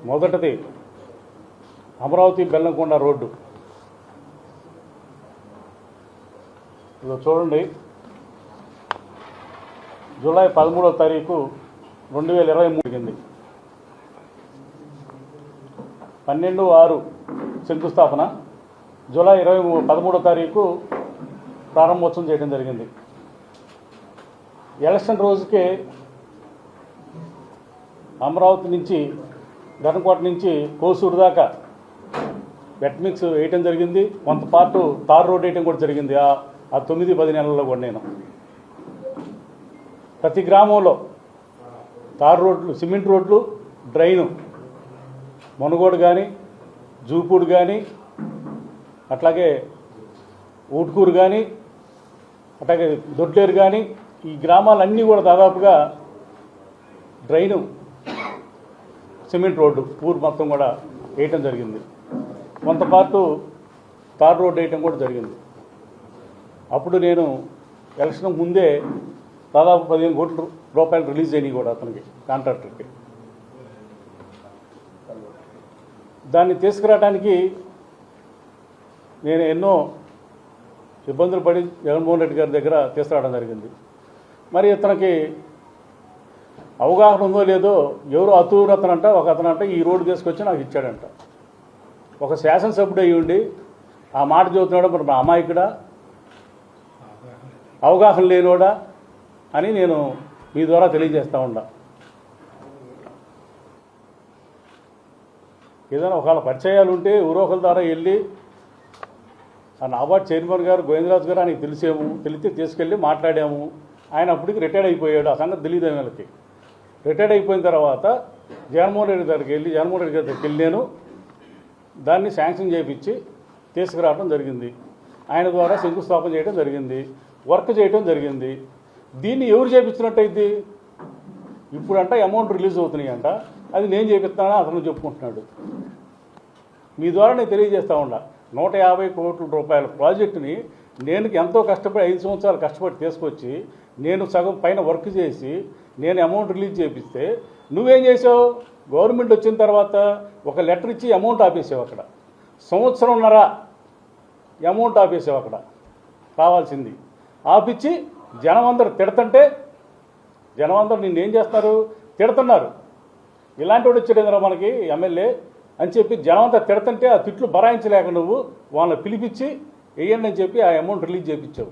మొదటిది అమరావతి బెల్లంకొండ రోడ్డు. ఇదో చూడండి, జూలై 13వ తారీఖు 2023 జరిగింది. 12/6 శంకుస్థాపన, జూలై 13వ తారీఖు ప్రారంభోత్సవం చేయడం జరిగింది. ఎలక్షన్ రోజుకే అమరావతి నుంచి ధర్మకోట నుంచి కోసూరు దాకా వెట్ మిక్స్ వేయటం జరిగింది. కొంత పార్టు తార్ రోడ్ వేయటం కూడా జరిగింది. ఆ 9-10 నెలల్లో కూడా నేను ప్రతి గ్రామంలో తార్ రోడ్లు, సిమెంట్ రోడ్లు, డ్రైను, మునగోడు కానీ, జూపూడు కానీ, అట్లాగే ఊట్కూరు కానీ, అట్లాగే దొడ్లేరు కానీ, ఈ గ్రామాలన్నీ కూడా దాదాపుగా డ్రైను, సిమెంట్ రోడ్డు ఊరు మొత్తం కూడా వేయటం జరిగింది. కొంత పార్టు తార్ రోడ్డు వేయటం కూడా జరిగింది. అప్పుడు నేను ఎలక్షన్ ముందే దాదాపు 15 కోట్ల రూపాయలు రిలీజ్ అయినాయి కూడా అతనికి, కాంట్రాక్టర్కి. దాన్ని తీసుకురావడానికి నేను ఎన్నో ఇబ్బందులు పడి జగన్మోహన్ రెడ్డి గారి దగ్గర తీసుకురావడం జరిగింది. మరి ఇతనికి అవగాహన ఉందో లేదో, ఎవరో అతూరు అతనంట, ఒక అతనంట ఈ రోడ్డు తీసుకొచ్చి నాకు ఇచ్చాడంట. ఒక శాసనసభ్యుడు అయ్యి ఉండి ఆ మాట చెబుతున్నాడు, మరి నా అమాయకుడా, అవగాహన లేనోడా అని నేను మీ ద్వారా తెలియజేస్తూ ఉన్నా. ఏదైనా ఒకవేళ పరిచయాలు ఉంటే ఊరోకల ద్వారా వెళ్ళి ఆ నాబార్డ్ చైర్మన్ గారు గోవిందరాజు గారు ఆయనకి తెలిస్తే తీసుకెళ్ళి మాట్లాడాము. ఆయన అప్పటికి రిటైర్డ్ అయిపోయాడు, ఆ సంగతి తెలియదు వీళ్ళకి. రిటైర్డ్ అయిపోయిన తర్వాత జగన్మోహన్ రెడ్డి గారి దగ్గరికి వెళ్ళి నేను దాన్ని శాంక్షన్ చేయించి తీసుకురావడం జరిగింది. ఆయన ద్వారా శంకుస్థాపన చేయడం జరిగింది, వర్క్ చేయడం జరిగింది. దీన్ని ఎవరు చేయించినట్టయితే ఇప్పుడంట అమౌంట్ రిలీజ్ అవుతున్నాయి అంట, అది నేను చేపిస్తానని అతను చెప్పుకుంటున్నాడు. మీ ద్వారా నేను తెలియజేస్తూ ఉన్నా, 150 కోట్ల రూపాయల ప్రాజెక్టుని నేను ఎంతో కష్టపడి 5 సంవత్సరాలు కష్టపడి తీసుకొచ్చి నేను సగం పైన వర్క్ చేసి నేను అమౌంట్ రిలీజ్ చేపిస్తే నువ్వేం చేసావు? గవర్నమెంట్ వచ్చిన తర్వాత ఒక లెటర్ ఇచ్చి అమౌంట్ ఆపేసావు. అక్కడ సంవత్సరంన్నర అమౌంట్ ఆపేసావు. అక్కడ కావాల్సింది ఆపిచ్చి జనం అందరూ తిడుతుంటే, జనం అందరూ నిన్నేం చేస్తున్నారు? తిడుతున్నారు. ఇలాంటి వాడు వచ్చాడేంద్రా మనకి ఎమ్మెల్యే అని చెప్పి జనం అంతా తిడుతుంటే ఆ తిట్లు బరాయించలేక నువ్వు వాళ్ళని పిలిపించి వేయండి అని చెప్పి ఆ అమౌంట్ రిలీజ్ చేయించావు.